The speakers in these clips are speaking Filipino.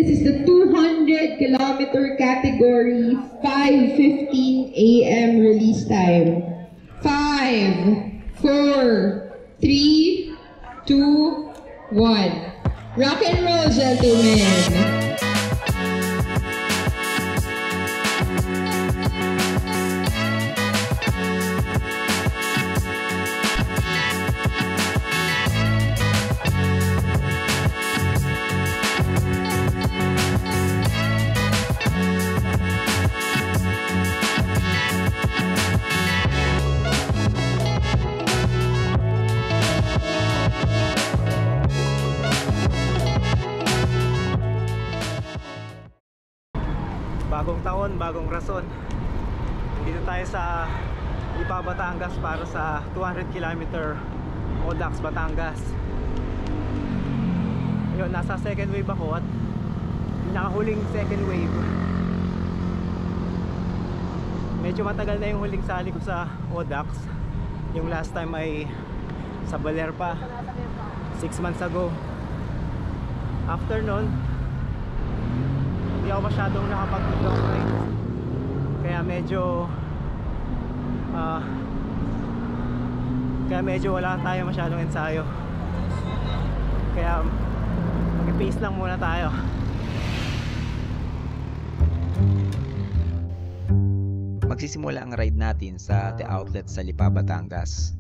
is the 200-kilometer category, 5:15 a.m. release time. 5, 4, 3, 2, 1. Rock and roll, gentlemen! Bagong taon, bagong rason. Dito tayo sa Lipa, Batangas para sa 200 km Audax, Batangas. Ayun, nasa second wave ako at pinakahuling second wave. Medyo matagal na yung huling sali ko sa Audax. Yung last time ay sa Baler pa, 6 months ago. After nun, hindi ako masyadong nakapag-long ride, kaya medyo wala tayo masyadong ensayo, kaya mag-pace lang muna tayo. Magsisimula ang ride natin sa The Outlet sa Lipa, Batangas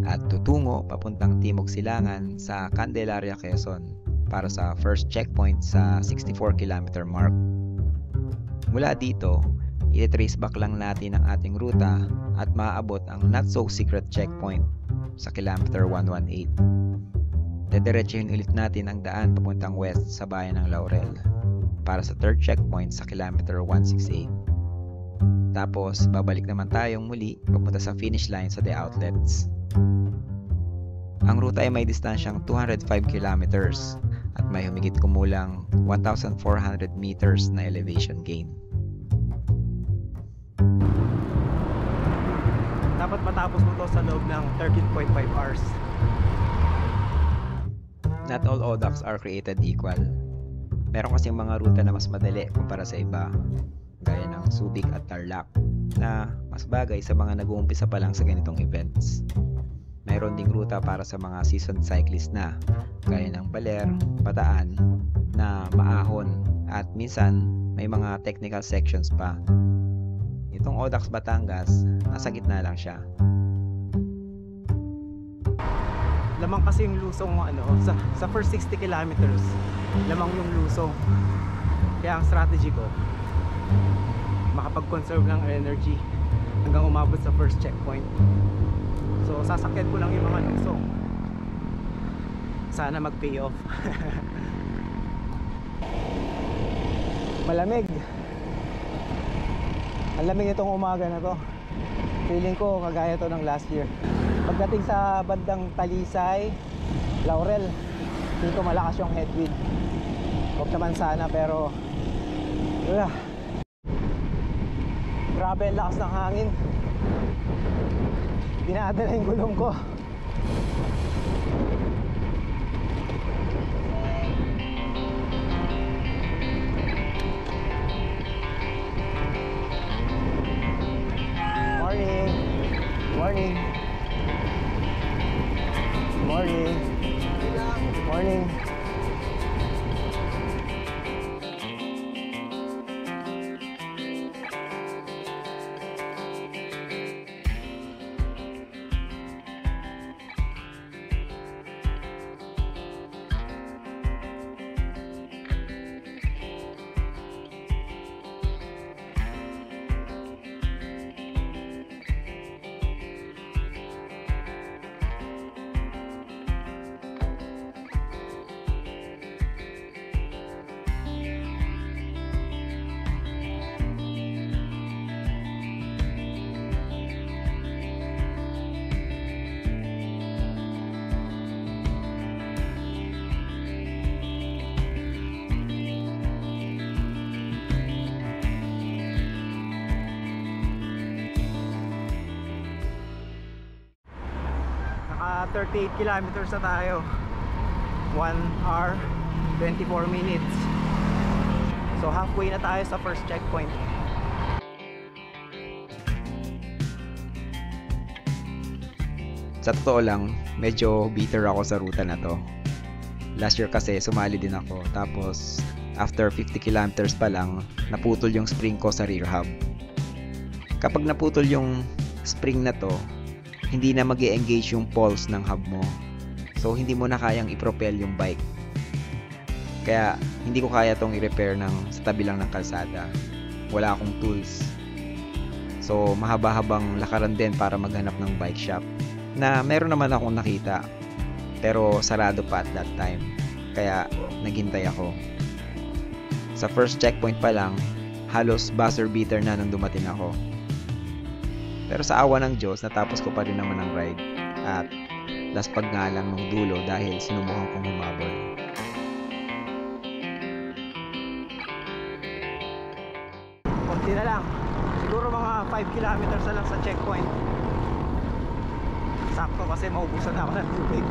at tutungo papuntang Timog Silangan sa Candelaria, Quezon para sa first checkpoint sa 64 km mark. Mula dito, i-trace back lang natin ang ating ruta at maaabot ang not so secret checkpoint sa kilometer 118. Dediretsuhin ulit natin ang daan papuntang west sa bayan ng Laurel para sa third checkpoint sa kilometer 168. Tapos, babalik naman tayong muli papunta sa finish line sa The Outlets. Ang ruta ay may distansyang 205 kilometers at may humigit kumulang 1,400 meters na elevation gain. Dapat matapos mo to sa loob ng 13.5 hours. Not all Audax are created equal. Meron kasing mga ruta na mas madali kumpara sa iba, gaya ng Subic at Tarlac, na mas bagay sa mga nag-uumpisa pa lang sa ganitong events. Mayroon ding ruta para sa mga seasoned cyclist na, gaya ng Baler, Bataan, na maahon at minsan may mga technical sections pa. Itong Audax Batangas, nasa gitna lang siya. Lamang kasi yung lusong sa first 60 kilometers, lamang yung lusong. Kaya ang strategy ko, makapag-conserve ng energy hanggang umabot sa first checkpoint. So sasakyan ko lang yung mga lusong. Sana mag-pay off. Malamig. Ang lamig itong umaga na to. Feeling ko kagaya to ng last year. Pagdating sa bandang Talisay, Laurel, feeling ko malakas yung headwind. Huwag naman sana, pero grabe ang lakas ng hangin. Dinadala yung gulong ko. Morning. Morning. Morning. Morning. Naka 38 kilometers na tayo. 1 hour 24 minutes. halfway na tayo sa first checkpoint. Sa totoo lang, medyo bitter ako sa ruta na to. Last year kasi sumali din ako, tapos after 50 kilometers pa lang, naputol yung spring ko sa rear hub. Kapag naputol yung spring na to, hindi na mag-e-engage yung pulse ng hub mo. So hindi mo na kayang i-propel yung bike. Kaya hindi ko kaya tong i-repair sa tabi lang ng kalsada. Wala akong tools. So mahaba-habang lakaran din para maghanap ng bike shop. Na meron naman akong nakita, pero sarado pa at that time, kaya naghintay ako. Sa first checkpoint pa lang, halos buzzer beater na nang dumating ako. Pero sa awa ng Diyos, natapos ko pa rin naman ang ride, at laspag nga lang ng dulo dahil sinubukan kong humabol. Konti na lang, siguro mga 5 kilometers na lang sa checkpoint. Sakto kasi maubusan na ako ng tubig.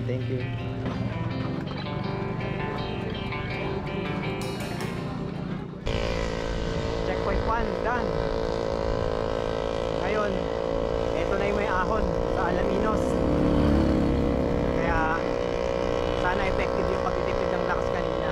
Thank you. Checkpoint 1, done. Ngayon, eto na yung may ahon sa Alaminos. Kaya, sana effective yung pagtitipid ng lakas kanina.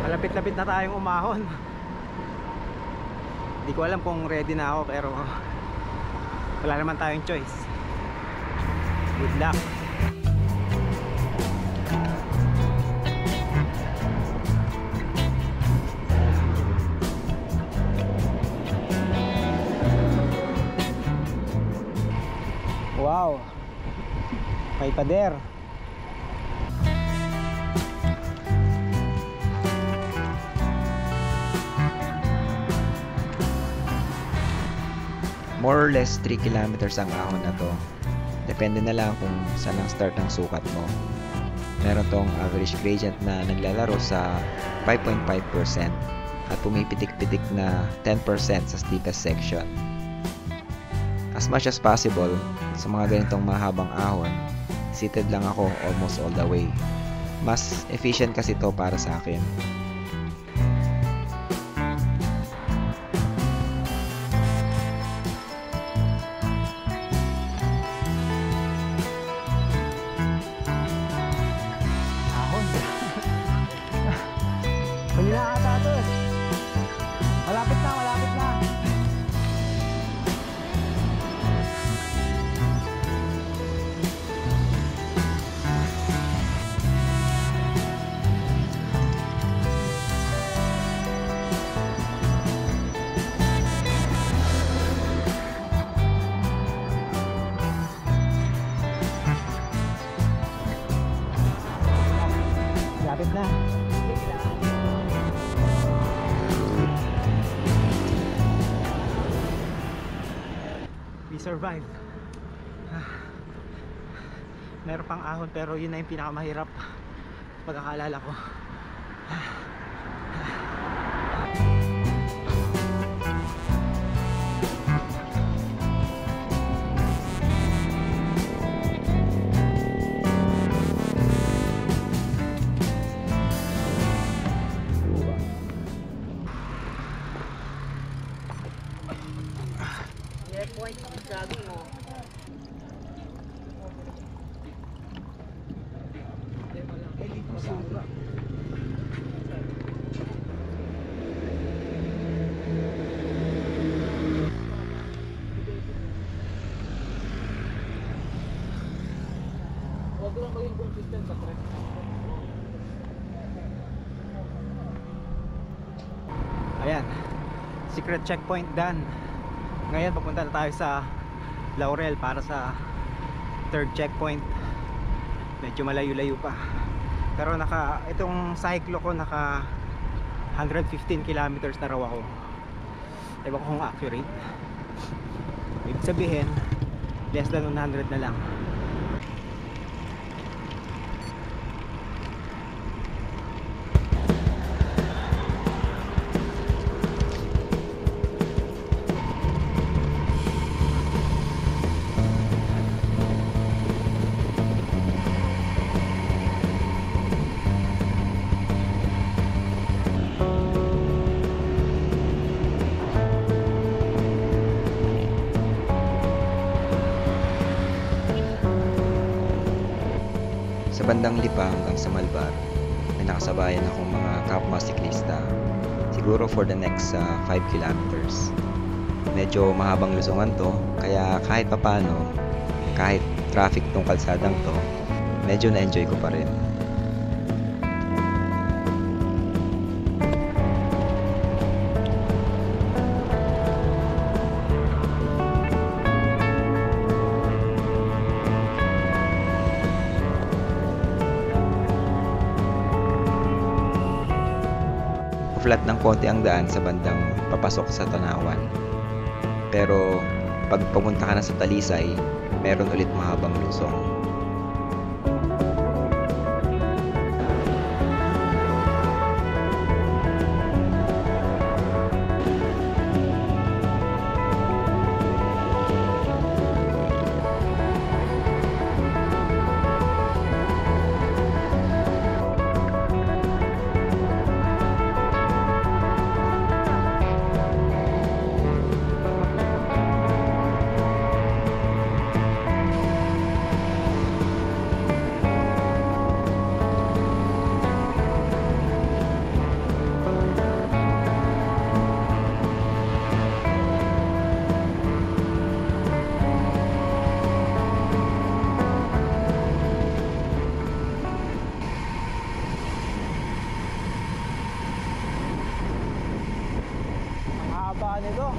Malapit-lapit na tayong umahon. Hindi ko alam kung ready na ako, pero wala naman tayong choice. Good luck. Wow, may pader. More or less 3 kilometers ang ahon na to. Depende na lang kung saan ang start ng sukat mo. Meron tong average gradient na naglalaro sa 5.5% at pumipitik-pitik na 10% sa steepest section. As much as possible, sa mga ganitong mahabang ahon, seated lang ako almost all the way. Mas efficient kasi to para sa akin. Ahon. Huli na ata to eh. Malapit na, malapit na. Malapit na. We survived. Meron pang ahon pero yun na yung pinakamahirap pagkakaalala ko. Ayan, secret checkpoint done. Ngayon papunta na tayo sa Laurel para sa third checkpoint. Medyo malayo-layo pa. Pero itong cyclo ko naka 115 kilometers na raw ako. Ewan ko kung accurate. Ibig sabihin less than 100 na lang. Sa bandang Lipa hanggang sa Malbar, may nakasabayan akong mga kapwa siklista. Siguro for the next 5 kilometers. Medyo mahabang lusungan to, kaya kahit papano, kahit traffic tong kalsadang to, medyo na-enjoy ko pa rin. Flat ng konti ang daan sa bandang papasok sa Tanawan. Pero pag pumunta ka na sa Talisay, meron ulit mahabang lusong. Nito.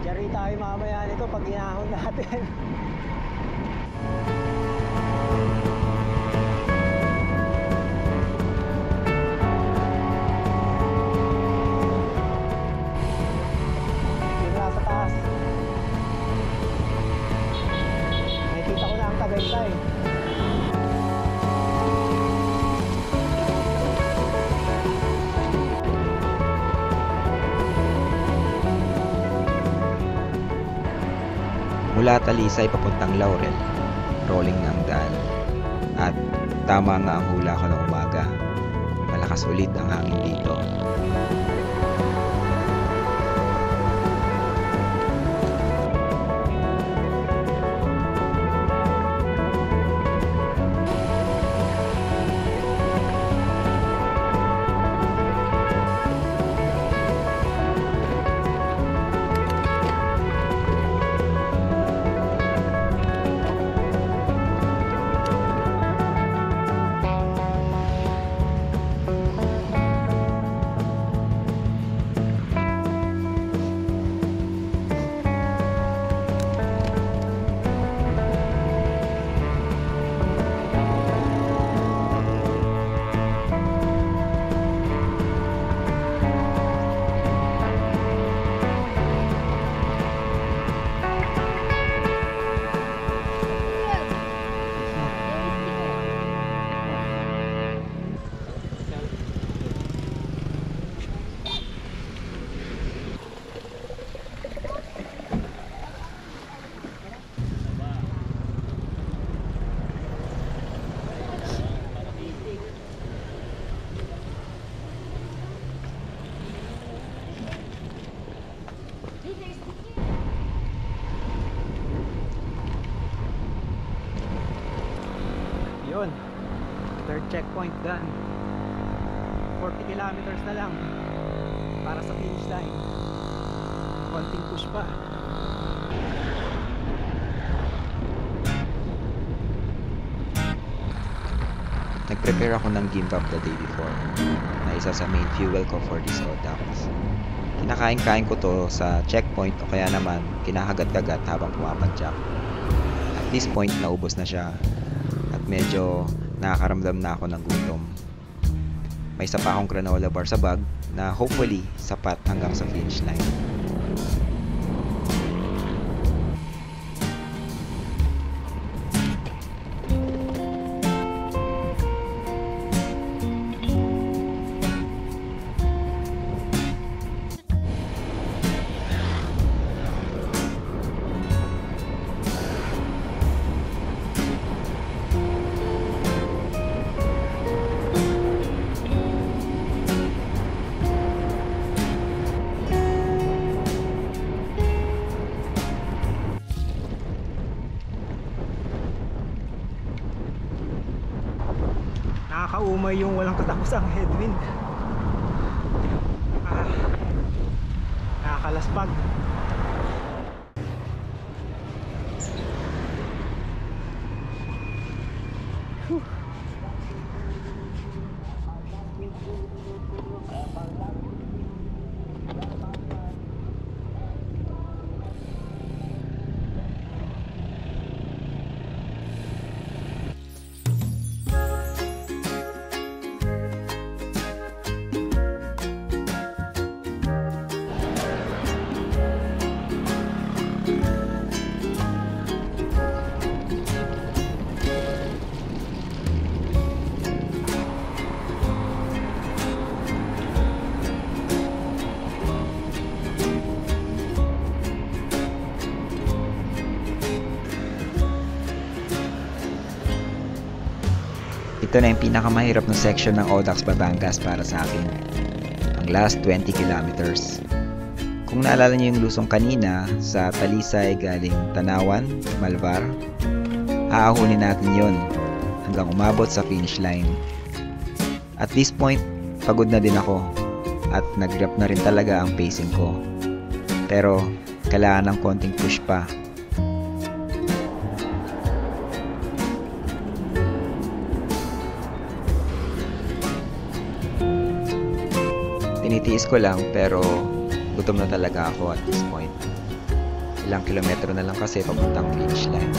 Yari tayo mamaya nito pag inahon natin. tayo. Mula Talisay papuntang Laurel, rolling na ang daan. At tama nga ang hula ko ng umaga. Malakas ulit ang hangin dito. Yun, third checkpoint done. 40 kilometers na lang para sa finish line. Konting push pa. Nag-prepare ako ng gimbap the day before na isa sa main fuel ko for this ODAX. Kinakain-kain ko to sa checkpoint o kaya naman kinahagat-kagat habang pumapadyak. At this point, naubos na siya at medyo nakakaramdam na ako ng gutom. May isa pa akong granola bar sa bag na hopefully sapat hanggang sa finish line. Nakakaumay yung walang katapusang headwind. Nakakalaspag. Ito na yung pinakamahirap na section ng ODAX Batangas para sa akin. Ang last 20 kilometers. Kung naalala niyo yung lusong kanina sa Talisay galing Tanawan, Malvar, aahunin natin yon hanggang umabot sa finish line. At this point, pagod na din ako at nag-drop na rin talaga ang pacing ko. Pero kailangan ng konting push pa. Tinitiis ko lang pero gutom na talaga ako at this point. Ilang kilometro na lang kasi papuntang finish line.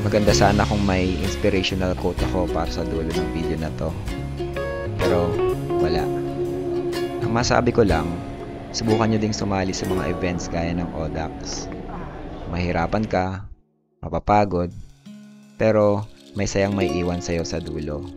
Maganda sana kung may inspirational quote ako para sa dulo ng video na to. Pero wala. Ang masabi ko lang, subukan nyo ding sumali sa mga events gaya ng ODAX. Mahirapan ka, mapapagod, pero may sayang may iwan sa'yo sa dulo.